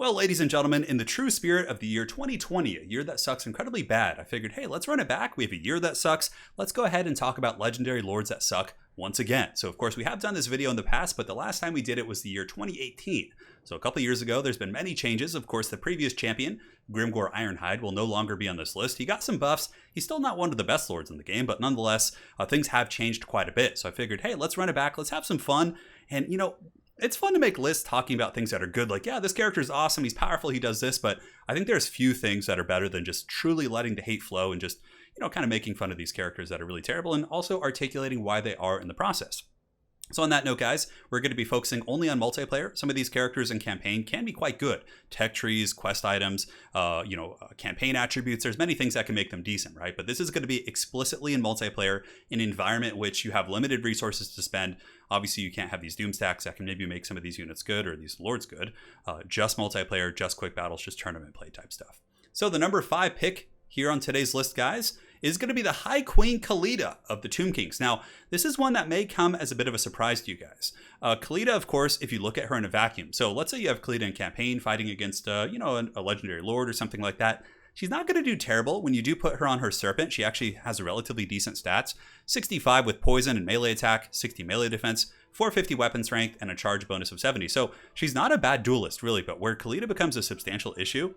Well, ladies and gentlemen, in the true spirit of the year 2020, a year that sucks incredibly bad, I figured, hey, let's run it back. We have a year that sucks. Let's go ahead and talk about legendary lords that suck once again. So, of course, we have done this video in the past, but the last time we did it was the year 2018. So a couple years ago, there's been many changes. Of course, the previous champion, Grimgor Ironhide, will no longer be on this list. He got some buffs. He's still not one of the best lords in the game, but nonetheless, things have changed quite a bit. So I figured, hey, let's run it back. Let's have some fun. And, you know, it's fun to make lists talking about things that are good. Like, yeah, this character is awesome. He's powerful. He does this. But I think there's few things that are better than just truly letting the hate flow and just, you know, kind of making fun of these characters that are really terrible and also articulating why they are in the process. So on that note, guys, we're going to be focusing only on multiplayer. Some of these characters in campaign can be quite good. Tech trees, quest items, campaign attributes. There's many things that can make them decent, right? But this is going to be explicitly in multiplayer, in an environment in which you have limited resources to spend. Obviously, you can't have these doom stacks that can maybe make some of these units good or these lords good. Just multiplayer, just quick battles, just tournament play type stuff. So the number 5 pick here on today's list, guys, is going to be the High Queen Kalida of the Tomb Kings. Now, this is one that may come as a bit of a surprise to you guys. Kalida, of course, if you look at her in a vacuum. So let's say you have Kalida in campaign fighting against, a legendary lord or something like that. She's not going to do terrible. When you do put her on her Serpent, she actually has a relatively decent stats. 65 with poison and melee attack, 60 melee defense, 450 weapon strength, and a charge bonus of 70. So she's not a bad duelist, really, but where Kalida becomes a substantial issue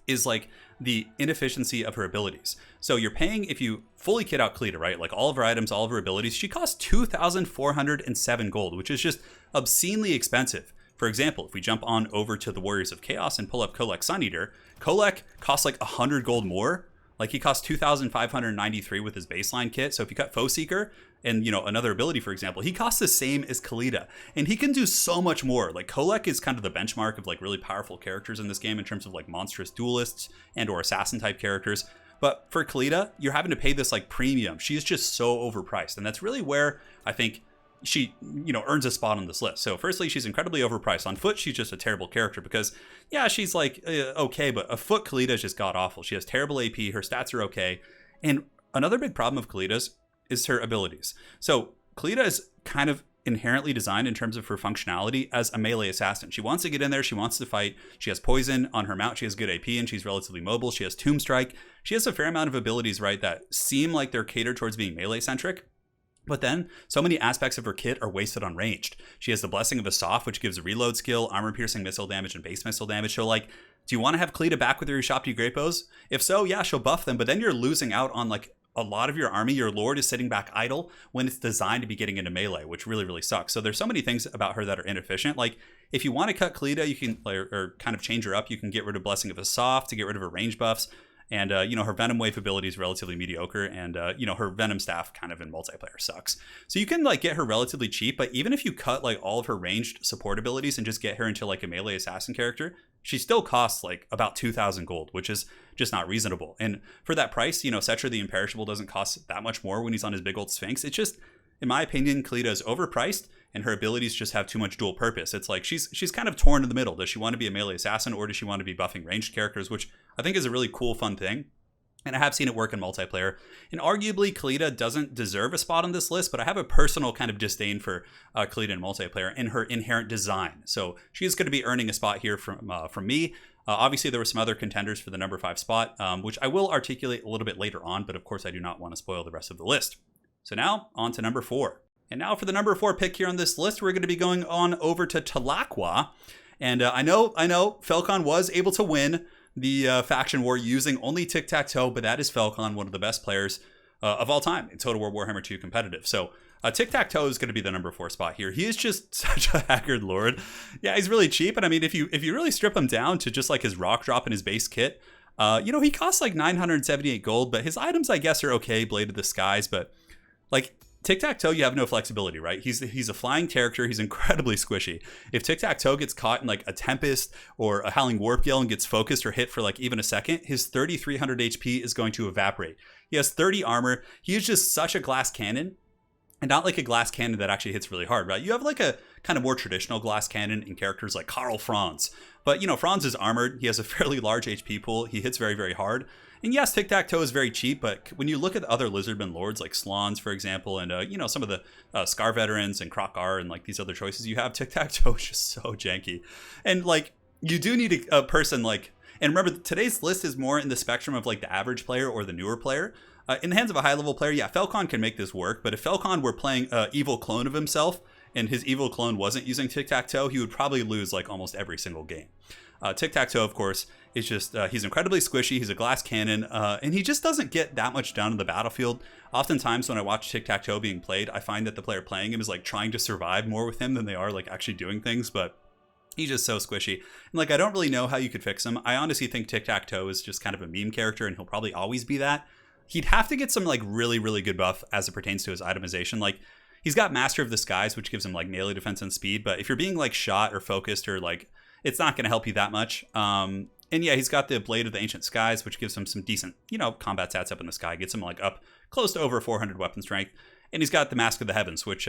is like the inefficiency of her abilities. So you're paying, if you fully kit out Kalida, right? Like all of her items, all of her abilities, she costs 2,407 gold, which is just obscenely expensive. For example, if we jump on over to the Warriors of Chaos and pull up Kolek Suneater, Kolek costs like 100 gold more. Like he costs 2,593 with his baseline kit. So if you cut Foe Seeker and, another ability, for example, he costs the same as Kalida. And he can do so much more. Like Kolek is kind of the benchmark of like really powerful characters in this game in terms of like monstrous duelists and or assassin type characters. But for Kalida, you're having to pay this like premium. She is just so overpriced. And that's really where I think she, earns a spot on this list. So firstly, she's incredibly overpriced. On foot, she's just a terrible character because, yeah, she's like, okay, but a foot Kalida is just god-awful. She has terrible AP, her stats are okay. And another big problem of Kalida's is her abilities. So Kalida is kind of inherently designed in terms of her functionality as a melee assassin. She wants to get in there, she wants to fight. She has poison on her mount, she has good AP, and she's relatively mobile. She has Tomb Strike. She has a fair amount of abilities, right, that seem like they're catered towards being melee-centric. But then, so many aspects of her kit are wasted on ranged. She has the Blessing of Asaf, which gives a reload skill, armor-piercing missile damage, and base missile damage. So, like, do you want to have Kalida back with your Ushapti Great Bows? If so, yeah, she'll buff them, but then you're losing out on, like, a lot of your army. Your lord is sitting back idle when it's designed to be getting into melee, which really, really sucks. So there's so many things about her that are inefficient. Like, if you want to cut Kalida, you can, or kind of change her up, you can get rid of Blessing of Asaf to get rid of her range buffs. And, her Venom Wave ability is relatively mediocre. And, her Venom Staff kind of in multiplayer sucks. So you can, like, get her relatively cheap. But even if you cut, like, all of her ranged support abilities and just get her into, like, a melee assassin character, she still costs, like, about 2,000 gold, which is just not reasonable. And for that price, Setcher the Imperishable doesn't cost that much more when he's on his big old Sphinx. It's just, in my opinion, Kalida is overpriced. And her abilities just have too much dual purpose. It's like she's kind of torn in the middle. Does she want to be a melee assassin or does she want to be buffing ranged characters, which I think is a really cool, fun thing. And I have seen it work in multiplayer. And arguably, Kalida doesn't deserve a spot on this list, but I have a personal kind of disdain for Kalida in multiplayer and her inherent design. So she is going to be earning a spot here from me. Obviously, there were some other contenders for the number 5 spot, which I will articulate a little bit later on. But of course, I do not want to spoil the rest of the list. So now, on to number 4. And now for the number 4 pick here on this list, we're going to be going on over to Talonaqua. And I know, Falcon was able to win the faction war using only tic-tac-toe, but that is Falcon, one of the best players of all time in Total War Warhammer 2 competitive. So tic-tac-toe is going to be the number 4 spot here. He is just such a haggard lord. Yeah, he's really cheap. And I mean, if you really strip him down to just like his rock drop and his base kit, he costs like 978 gold, but his items, I guess, are okay. Blade of the Skies, but like, Tic-tac-toe, you have no flexibility, right? He's a flying character. He's incredibly squishy. If Tic-tac-toe gets caught in like a Tempest or a Howling Warp Gale and gets focused or hit for like even a second, his 3,300 HP is going to evaporate. He has 30 armor. He is just such a glass cannon. And not like a glass cannon that actually hits really hard, right? You have like a kind of more traditional glass cannon in characters like Karl Franz. But, Franz is armored. He has a fairly large HP pool. He hits very, very hard. And yes, Tic-tac-toe is very cheap, but when you look at the other Lizardman lords like Slans, for example, and, some of the Scar Veterans and Krokar and like these other choices you have, Tic-tac-toe is just so janky. And like, you do need a person like, and remember today's list is more in the spectrum of like the average player or the newer player. In the hands of a high level player, yeah, Falcon can make this work, but if Falcon were playing an evil clone of himself and his evil clone wasn't using tic-tac-toe, he would probably lose like almost every single game. Tic-tac-toe, of course, is just, he's incredibly squishy, he's a glass cannon, and he just doesn't get that much done in the battlefield. Oftentimes when I watch tic-tac-toe being played, I find that the player playing him is like trying to survive more with him than they are like actually doing things, but he's just so squishy. And like, I don't really know how you could fix him. I honestly think tic-tac-toe is just kind of a meme character, and he'll probably always be that. He'd have to get some like really, really good buff as it pertains to his itemization. Like, he's got Master of the Skies, which gives him like melee defense and speed, but if you're being like shot or focused or like, it's not going to help you that much. And yeah, he's got the Blade of the Ancient Skies, which gives him some decent, combat stats up in the sky, gets him like up close to over 400 weapon strength. And he's got the Mask of the Heavens, which,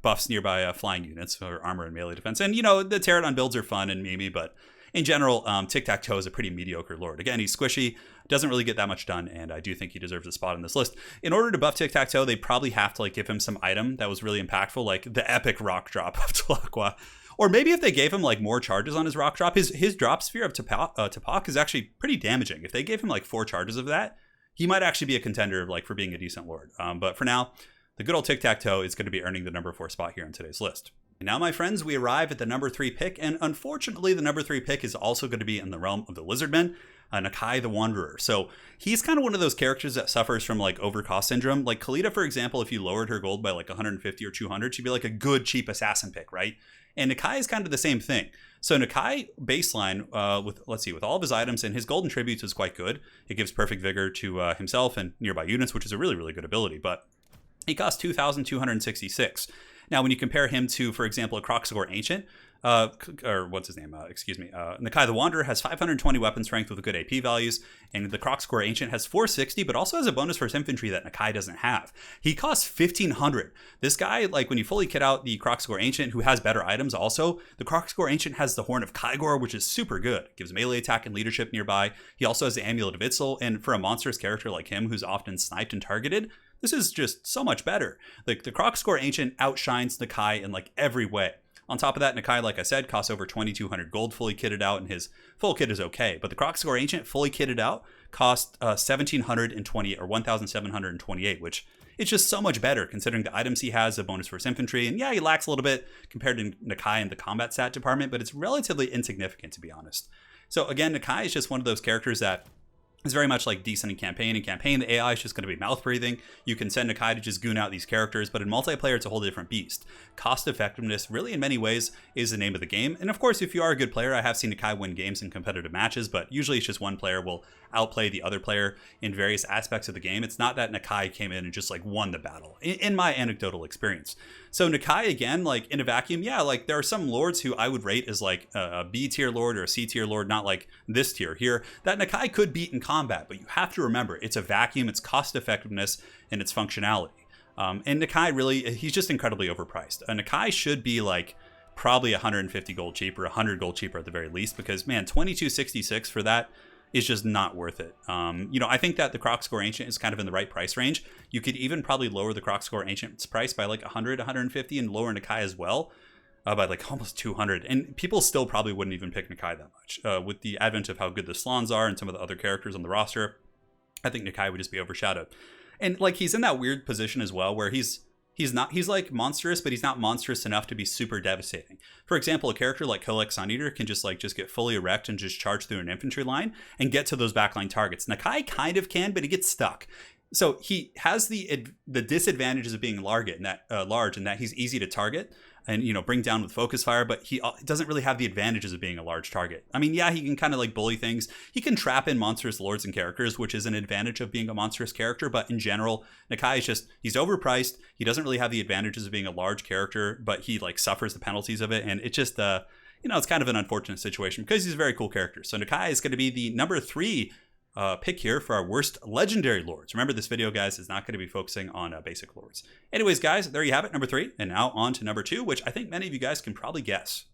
buffs nearby flying units for armor and melee defense. And, the Pterodon builds are fun and memey, but in general, tic-tac-toe is a pretty mediocre lord. Again, he's squishy, doesn't really get that much done, and I do think he deserves a spot on this list. In order to buff tic-tac-toe, they probably have to like give him some item that was really impactful, like the epic rock drop of Talonaqua. Or maybe if they gave him like more charges on his rock drop, his drop sphere of Tapok is actually pretty damaging. If they gave him like 4 charges of that, he might actually be a contender like for being a decent lord. But for now, the good old tic-tac-toe is going to be earning the number 4 spot here on today's list. And now, my friends, we arrive at the number 3 pick, and unfortunately, the number 3 pick is also going to be in the realm of the Lizardmen, Nikai the Wanderer. So he's kind of one of those characters that suffers from like overcost syndrome. Like Kalida, for example, if you lowered her gold by like 150 or 200, she'd be like a good cheap assassin pick, right? And Nikai is kind of the same thing. So Nikai baseline with all of his items and his golden tributes is quite good. It gives perfect vigor to himself and nearby units, which is a really, really good ability. But he costs 2,266. Now, when you compare him to, for example, a Kroxigor Ancient, or what's his name? Nikai the Wanderer has 520 weapon strength with good AP values, and the Kroxigor Ancient has 460, but also has a bonus for his infantry that Nikai doesn't have. He costs 1,500. This guy, like when you fully kit out the Kroxigor Ancient, who has better items also, the Kroxigor Ancient has the Horn of Kygor, which is super good. It gives melee attack and leadership nearby. He also has the Amulet of Itzel, and for a monstrous character like him, who's often sniped and targeted, this is just so much better. Like the Kroxigor Ancient outshines Nikai in like every way. On top of that, Nikai, like I said, costs over 2,200 gold fully kitted out, and his full kit is okay. But the Kroxigor Ancient fully kitted out costs 1,720 or 1,728, which it's just so much better considering the items he has, a bonus for his infantry. And yeah, he lacks a little bit compared to Nikai in the combat stat department, but it's relatively insignificant, to be honest. So again, Nikai is just one of those characters that is very much like decent in campaign. In campaign, the AI is just going to be mouth breathing. You can send Nikai to just goon out these characters, but in multiplayer, it's a whole different beast. Cost effectiveness, really in many ways, is the name of the game. And of course, if you are a good player, I have seen Nikai win games in competitive matches, but usually it's just one player will outplay the other player in various aspects of the game. It's not that Nikai came in and just like won the battle, in my anecdotal experience. So Nikai, again, like in a vacuum, yeah, like there are some lords who I would rate as like a B tier lord or a C tier lord, not like this tier here, that Nikai could beat in combat, but you have to remember it's a vacuum, it's cost effectiveness, and its functionality. And Nikai really, he's just incredibly overpriced. Nikai should be like probably 150 gold cheaper, 100 gold cheaper at the very least, because man, 2266 for that is just not worth it. I think that the Kroxigor Ancient is kind of in the right price range. You could even probably lower the Kroxigor Ancient's price by like 100, 150 and lower Nikai as well by like almost 200. And people still probably wouldn't even pick Nikai that much. With the advent of how good the Slans are and some of the other characters on the roster, I think Nikai would just be overshadowed. And like he's in that weird position as well where he's like monstrous, but he's not monstrous enough to be super devastating. For example, a character like Kolek Suneater can just get fully erect and just charge through an infantry line and get to those backline targets. Nikai kind of can, but he gets stuck. So he has the disadvantages of being large in that he's easy to target and bring down with focus fire, but he doesn't really have the advantages of being a large target. I mean, yeah, he can kind of like bully things. He can trap in monstrous lords and characters, which is an advantage of being a monstrous character. But in general, Nikai is he's overpriced. He doesn't really have the advantages of being a large character, but he like suffers the penalties of it, and it just it's kind of an unfortunate situation because he's a very cool character. So Nikai is going to be the number 3 pick here for our worst legendary lords. Remember, this video, guys, is not going to be focusing on basic lords. Anyways, guys, there you have it, number 3. And now on to number 2, which I think many of you guys can probably guess.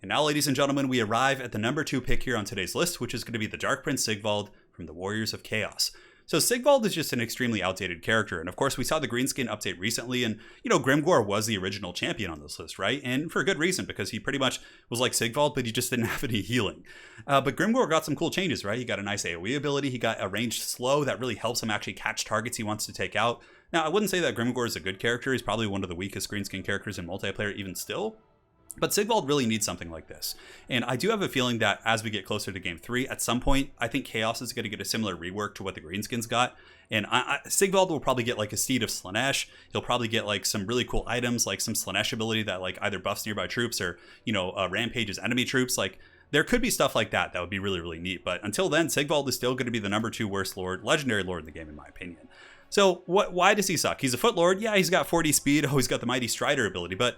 And now, ladies and gentlemen, we arrive at the number 2 pick here on today's list, which is going to be the Dark Prince Sigvald from the Warriors of Chaos. So Sigvald is just an extremely outdated character. And of course, we saw the Greenskin update recently, and, Grimgor was the original champion on this list, right? And for a good reason, because he pretty much was like Sigvald, but he just didn't have any healing. But Grimgor got some cool changes, right? He got a nice AoE ability. He got a ranged slow that really helps him actually catch targets he wants to take out. Now, I wouldn't say that Grimgor is a good character. He's probably one of the weakest Greenskin characters in multiplayer even still. But Sigvald really needs something like this. And I do have a feeling that as we get closer to Game 3, at some point, I think Chaos is going to get a similar rework to what the Greenskins got. And Sigvald will probably get like a Steed of Slanesh. He'll probably get like some really cool items, like some Slanesh ability that like either buffs nearby troops or, rampages enemy troops. Like, there could be stuff like that would be really, really neat. But until then, Sigvald is still going to be the number 2 worst legendary lord in the game, in my opinion. So why does he suck? He's a foot lord. Yeah, he's got 40 speed. Oh, he's got the Mighty Strider ability. But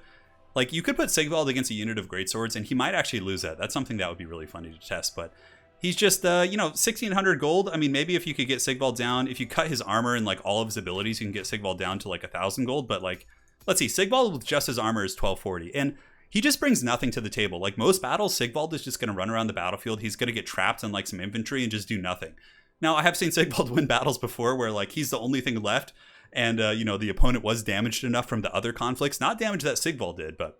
like, you could put Sigvald against a unit of greatswords, and he might actually lose that. That's something that would be really funny to test. But he's just, 1,600 gold. I mean, maybe if you could get Sigvald down, if you cut his armor and like all of his abilities, you can get Sigvald down to like 1,000 gold. But like, let's see, Sigvald with just his armor is 1,240, and he just brings nothing to the table. Like most battles, Sigvald is just going to run around the battlefield. He's going to get trapped in like some infantry and just do nothing. Now, I have seen Sigvald win battles before where like he's the only thing left, and the opponent was damaged enough from the other conflicts, not damage that Sigvald did, but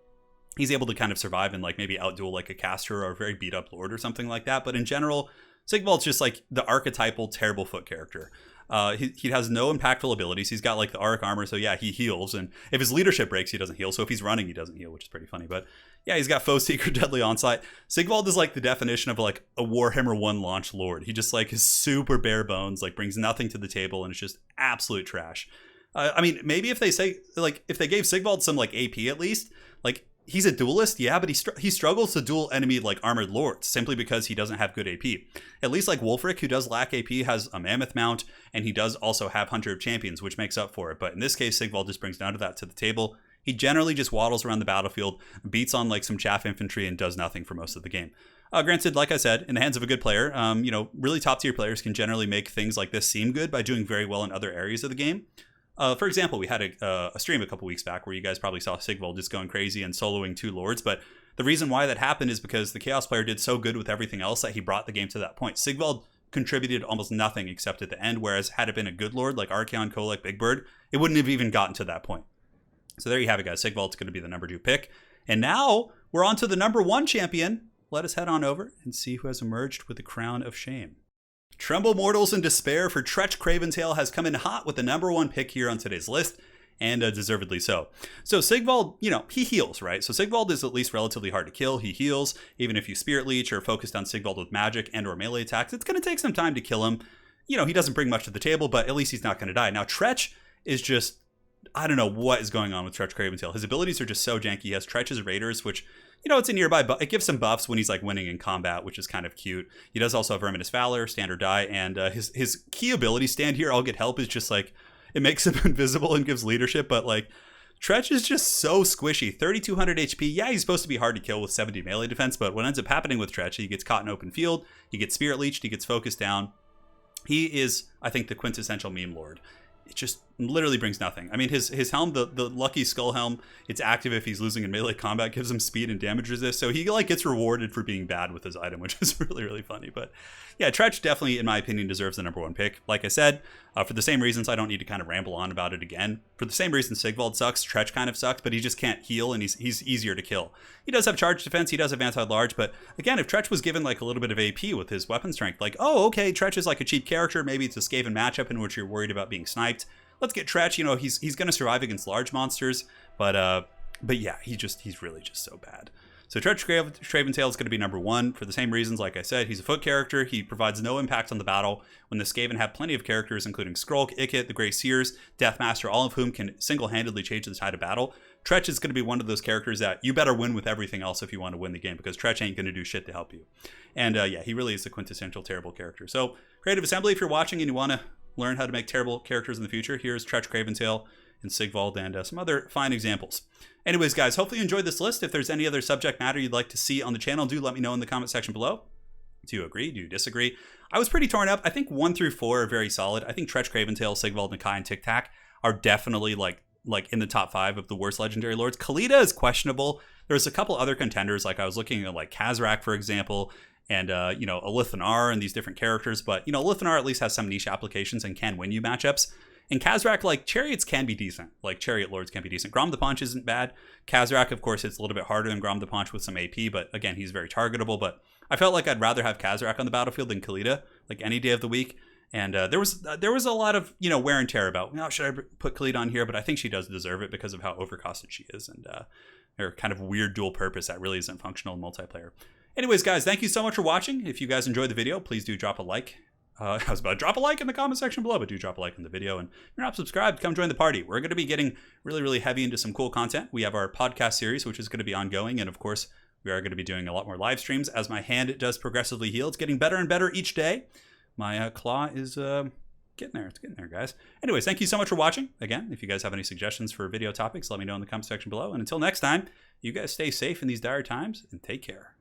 he's able to kind of survive and like maybe outduel like a caster or a very beat up lord or something like that. But in general, Sigvald's just like the archetypal terrible foot character. He has no impactful abilities. He's got like the auric armor, so yeah, he heals. And if his leadership breaks, he doesn't heal. So if he's running, he doesn't heal, which is pretty funny. But yeah, he's got Foe Seeker, Deadly Onslaught. Sigvald is like the definition of like a Warhammer 1 launch lord. He just like is super bare bones, like brings nothing to the table, and it's just absolute trash. I mean, maybe if they say like if they gave Sigvald some like AP at least, like. He's a duelist, yeah, but he struggles to duel enemy like armored lords simply because he doesn't have good AP. At least like Wulfric, who does lack AP, has a mammoth mount, and he does also have Hunter of Champions, which makes up for it. But in this case, Sigvald just brings none of that to the table. He generally just waddles around the battlefield, beats on like some chaff infantry, and does nothing for most of the game. Granted, like I said, in the hands of a good player, really top tier players can generally make things like this seem good by doing very well in other areas of the game. For example, we had a stream a couple weeks back where you guys probably saw Sigvald just going crazy and soloing 2 lords, but the reason why that happened is because the Chaos player did so good with everything else that he brought the game to that point. Sigvald contributed almost nothing except at the end, whereas had it been a good lord like Archaon, Kolek, Big Bird, it wouldn't have even gotten to that point. So there you have it, guys. Sigvald's going to be the number 2 pick. And now we're on to the number 1 champion. Let us head on over and see who has emerged with the crown of shame. Tremble mortals in despair, for Treach Craventail has come in hot with the number 1 pick here on today's list, and deservedly so. So Sigvald, he heals, right? So Sigvald is at least relatively hard to kill. He heals, even if you Spirit Leech or focused on Sigvald with magic and or melee attacks. It's going to take some time to kill him. He doesn't bring much to the table, but at least he's not going to die. Now Treach is just, I don't know what is going on with Treach Craventail. His abilities are just so janky. He has Treach's Raiders, which... it's a nearby, but it gives some buffs when he's like winning in combat, which is kind of cute. He does also have Verminous Valor, Stand or Die, and his key ability, Stand Here, I'll Get Help, is just like, it makes him invisible and gives leadership, but like, Treach is just so squishy. 3,200 HP, yeah, he's supposed to be hard to kill with 70 melee defense, but what ends up happening with Treach, he gets caught in open field, he gets Spirit Leeched, he gets focused down. He is, I think, the quintessential meme lord. It just literally brings nothing. I mean, his helm, the lucky skull helm, it's active if he's losing in melee combat, gives him speed and damage resist. So he like gets rewarded for being bad with his item, which is really, really funny. But yeah, Treach definitely, in my opinion, deserves the number 1 pick. Like I said, for the same reasons, I don't need to kind of ramble on about it again. For the same reason Sigvald sucks, Treach kind of sucks, but he just can't heal and he's easier to kill. He does have charge defense, he does have anti-large, but again, if Treach was given like a little bit of AP with his weapon strength, like, oh, okay, Treach is like a cheap character, maybe it's a Skaven matchup in which you're worried about being sniped. Let's get Treach, he's going to survive against large monsters, but yeah, he's really just so bad. So Treach Craventail is going to be number 1 for the same reasons. Like I said, he's a foot character. He provides no impact on the battle when the Skaven have plenty of characters, including Skrulk, Ikit, the Grey Seers, Deathmaster, all of whom can single-handedly change the tide of battle. Treach is going to be one of those characters that you better win with everything else if you want to win the game, because Treach ain't going to do shit to help you. And yeah, he really is the quintessential terrible character. So Creative Assembly, if you're watching and you want to learn how to make terrible characters in the future, here's Treach Craventail and Sigvald and some other fine examples. Anyways, guys, hopefully you enjoyed this list. If there's any other subject matter you'd like to see on the channel, do let me know in the comment section below. Do you agree? Do you disagree? I was pretty torn up. I think 1 through 4 are very solid. I think Treach Craventail, Sigvald, Nikai, and Tic Tac are definitely like in the top 5 of the worst legendary lords. Kalida is questionable. There's a couple other contenders, like I was looking at like Kazrak, for example, and you know, a Lithanar and these different characters. But you know, Lithanar at least has some niche applications and can win you matchups. In Khazrak, like, Chariots can be decent. Like, Chariot Lords can be decent. Grom the Paunch isn't bad. Khazrak, of course, it's a little bit harder than Grom the Paunch with some AP, but again, he's very targetable. But I felt like I'd rather have Khazrak on the battlefield than Kalida, like, any day of the week. And there was a lot of, you know, wear and tear about, oh, should I put Kalida on here? But I think she does deserve it because of how overcosted she is. And her kind of weird dual purpose that really isn't functional in multiplayer. Anyways, guys, thank you so much for watching. If you guys enjoyed the video, please do drop a like. I was about to drop a like in the comment section below, but do drop a like in the video. And if you're not subscribed, come join the party. We're going to be getting really, really heavy into some cool content. We have our podcast series, which is going to be ongoing. And of course, we are going to be doing a lot more live streams as my hand does progressively heal. It's getting better and better each day. My claw is getting there. It's getting there, guys. Anyways, thank you so much for watching. Again, if you guys have any suggestions for video topics, let me know in the comment section below. And until next time, you guys stay safe in these dire times and take care.